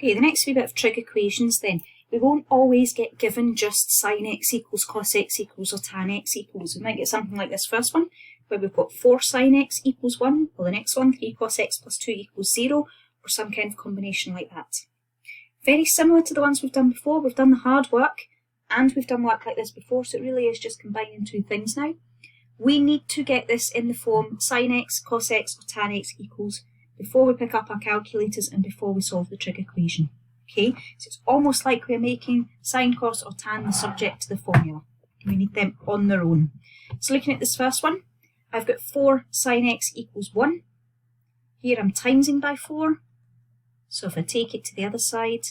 Okay, the next wee bit of trig equations then. We won't always get given just sine x equals cos x equals or tan x equals. We might get something like this first one, where we've got 4 sine x equals 1, or the next one, 3 cos x plus 2 equals 0, or some kind of combination like that. Very similar to the ones we've done before. We've done the hard work, and we've done work like this before, so it really is just combining two things now. We need to get this in the form sine x, cos x, or tan x equals before we pick up our calculators and before we solve the trig equation. Okay, so it's almost like we're making sine, cos, or tan the subject to the formula. We need them on their own. So looking at this first one, I've got 4 sine x equals 1. Here I'm timesing by 4. So if I take it to the other side,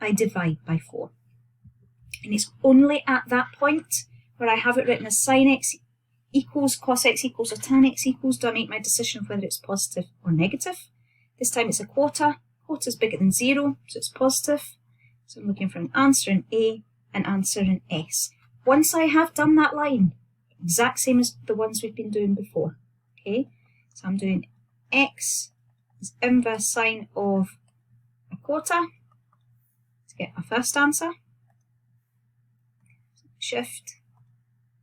I divide by 4. And it's only at that point where I have it written as sine x equals cos x equals or tan x equals do I make my decision of whether it's positive or negative. This time it's a quarter. Quarter is bigger than 0, so it's positive. So I'm looking for an answer in A, an answer in S. Once I have done that line, exact same as the ones we've been doing before. Okay, so I'm doing x is inverse sine of a quarter to get my first answer. Shift,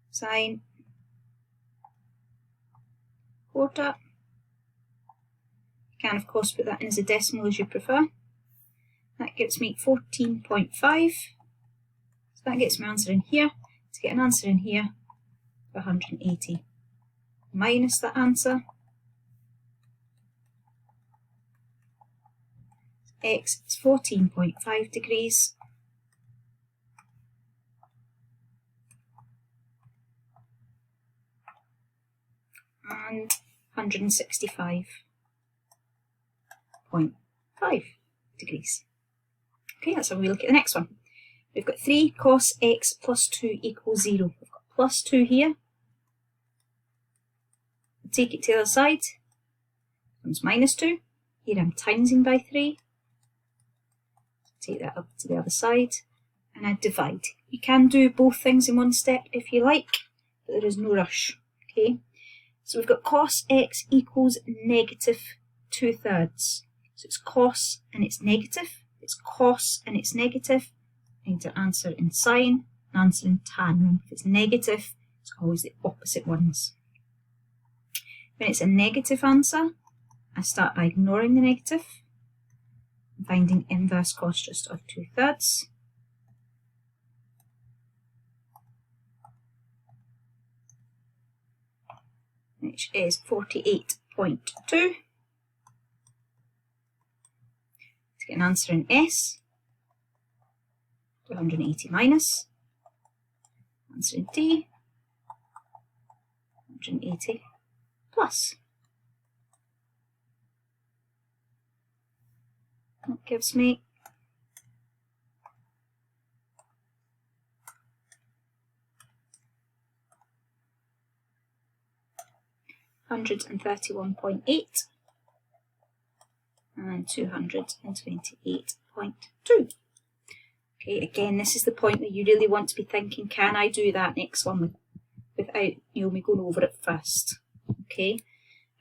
sine, quarter. You can of course put that in as a decimal as you prefer. That gives me 14.5. So that gets my answer in here. To get an answer in here, 180 minus that answer. X is 14.5 degrees. And 165.5 degrees. Okay, that's how we look at the next one. We've got 3 cos x plus 2 equals 0. We've got plus 2 here. Take it to the other side. Comes minus 2. Here I'm timesing by 3. Take that up to the other side. And I divide. You can do both things in one step if you like, but there is no rush. Okay. So we've got cos x equals negative 2/3. So it's cos and it's negative. It's cos and it's negative. I need to answer in sine, answer in tan. Remember, if it's negative, it's always the opposite ones. When it's a negative answer, I start by ignoring the negative and finding inverse cos just of 2/3. Which is 48.2. To get an answer in S, 280 minus. Answer in D, 180 plus. That gives me 131.8 and 228.2. Okay, again, this is the point where you really want to be thinking, can I do that next one without me going over it first? Okay,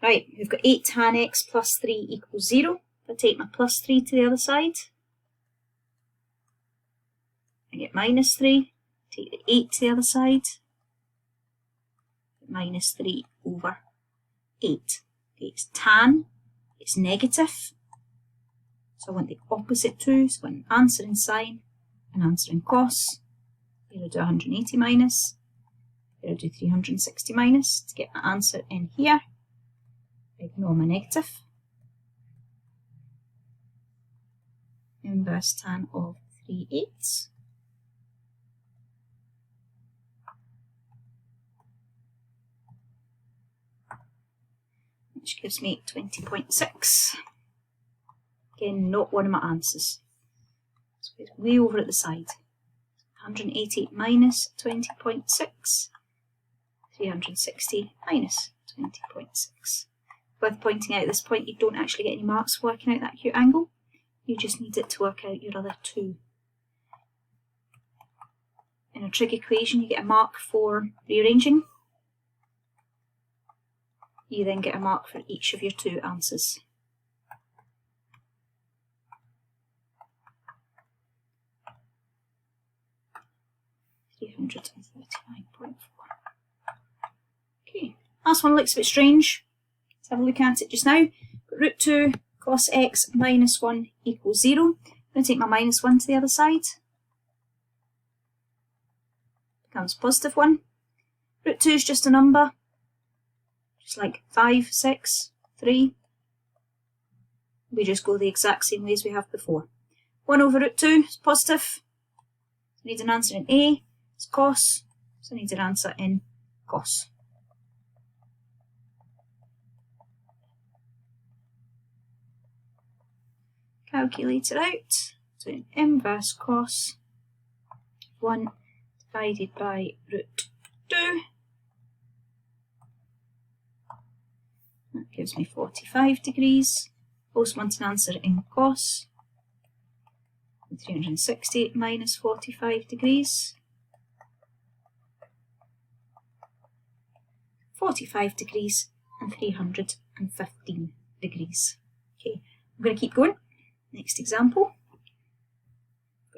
right, we've got 8 tan x plus 3 equals 0. If I take my plus 3 to the other side, I get minus 3. Take the 8 to the other side, minus 3 over 8. Okay, it's tan, it's negative, so I want the opposite too, so I want an answer in sine, an answer in cos. Here I'll do 180 minus, here I'll do 360 minus to get my answer in here. Ignore my negative. Inverse tan of 3/8. Which gives me 20.6. Again, not one of my answers. So it's way over at the side. 180 minus 20.6. 360 minus 20.6. Worth pointing out at this point, you don't actually get any marks for working out that acute angle. You just need it to work out your other two. In a trig equation, you get a mark for rearranging. You then get a mark for each of your two answers. 339.4. Okay, last one looks a bit strange. Let's have a look at it just now. Root 2 cos x minus 1 equals 0. I'm going to take my minus 1 to the other side. Becomes positive 1. Root 2 is just a number, just like 5, 6, 3. We just go the exact same way as we have before. 1 over root 2 is positive. I need an answer in A. It's cos, so I need an answer in cos. Calculate it out. So inverse cos 1 divided by root 2. That gives me 45 degrees. Also want an answer in cos. 360 minus 45 degrees. 45 degrees and 315 degrees. Okay, I'm going to keep going. Next example.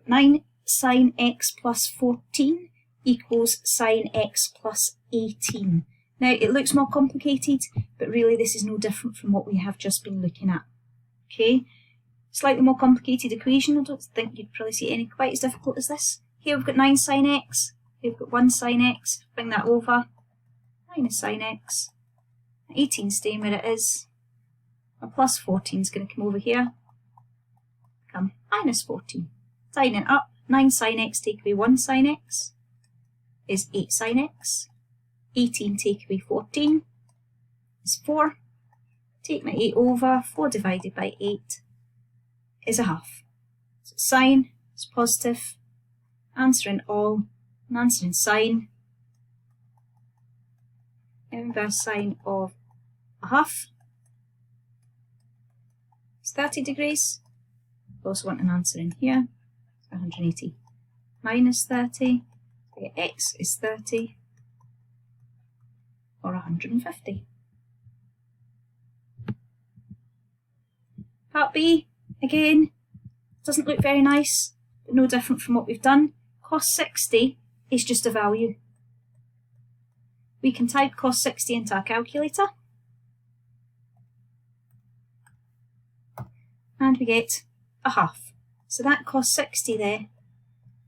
9 sine x plus 14 equals sine x plus 18. Now it looks more complicated, but really this is no different from what we have just been looking at. Okay, slightly more complicated equation. I don't think you'd probably see any quite as difficult as this. Here we've got 9 sine x, here we've got 1 sine x, bring that over, minus sine x, 18 staying where it is, a plus 14 is going to come over here, become minus 14. Tying it up, 9 sine x take away 1 sine x is 8 sine x, 18 take away 14 is 4, take my 8 over, 4 divided by 8 is a half. So sine is positive, answer in all, and answer in sine. Inverse sine of a half is 30 degrees. We also want an answer in here, 180 minus 30, so get x is 30 or 150. Part B, again, doesn't look very nice, but no different from what we've done. Cos 60 is just a value. We can type cos 60 into our calculator, and we get a half. So that cos 60 there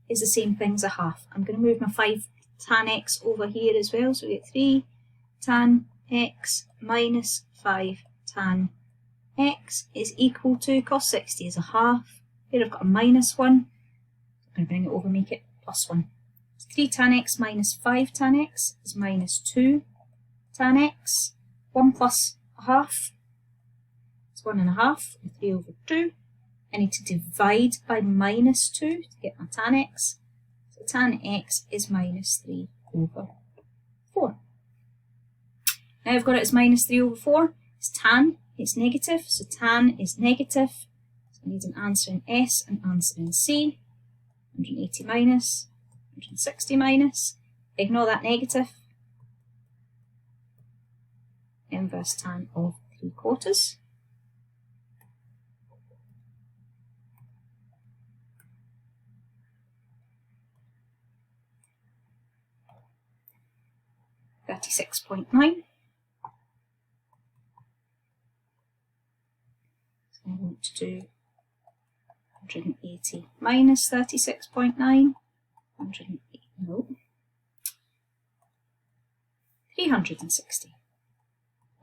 is the same thing as a half. I'm going to move my 5 tan x over here as well, so we get 3 tan x minus 5 tan x is equal to cos 60 is a half. Here I've got a minus 1. I'm going to bring it over, make it plus 1. 3 tan x minus 5 tan x is minus 2 tan x. 1 plus a half is 1 and a half, and 3 over 2. I need to divide by minus 2 to get my tan x. So tan x is minus 3 over 4. Now I've got it as minus 3 over 4. It's tan, it's negative, so tan is negative. So I need an answer in S and answer in C. 180 minus, 160 minus. Ignore that negative. Inverse tan of 3/4. .9. So I want to do 180 minus 36.9. 180, no. 360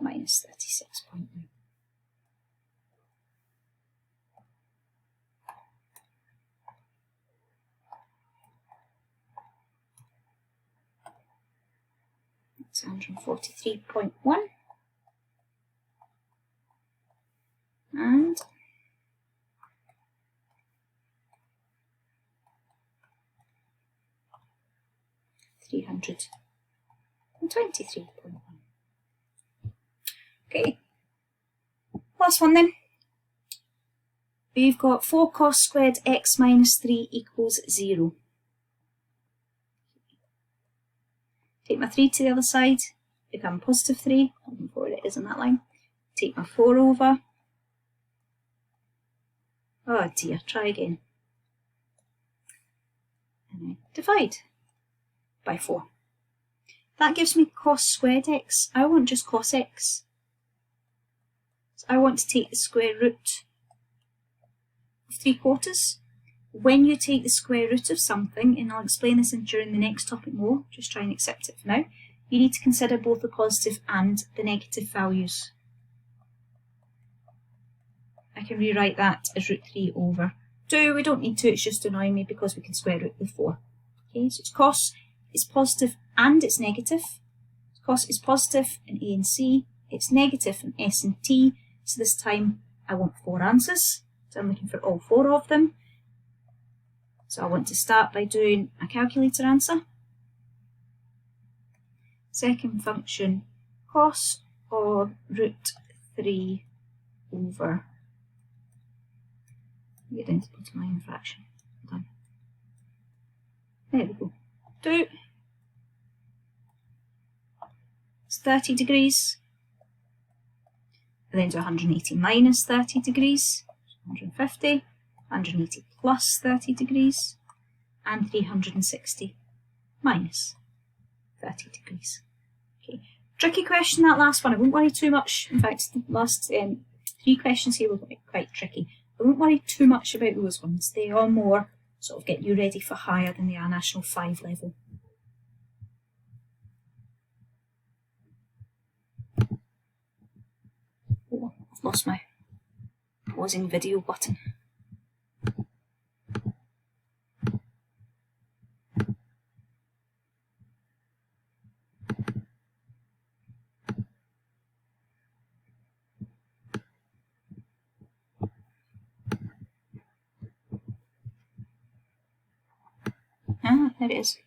minus 36.9. That's 143.1. And 323.1. Okay, last one then. We've got 4 cos squared x minus 3 equals 0. Take my 3 to the other side, become positive 3, where it is in that line. Take my 4 over. Oh dear, try again. And I divide. by 4. That gives me cos squared x. I want just cos x. So I want to take the square root of 3/4. When you take the square root of something, and I'll explain this during the next topic more, just try and accept it for now, you need to consider both the positive and the negative values. I can rewrite that as root 3 over 2. We don't need to, it's just annoying me because we can square root the 4. Okay, so it's cos, it's positive and it's negative. Cos is positive in A and C, it's negative in S and T, so this time I want 4 answers, so I'm looking for all 4 of them. So I want to start by doing a calculator answer. Second function, cos of root 3 over, get down to the bottom line fraction, done. There we go, 2. It's 30 degrees. And then do 180 minus 30 degrees, 150, 180 plus 30 degrees, and 360 minus 30 degrees. Okay, tricky question, that last one. I won't worry too much. In fact, the last 3 questions here were quite tricky. I won't worry too much about those ones. They are more sort of get you ready for higher than they are National 5 level. Oh, I've lost my pausing video button. Ah, there it is.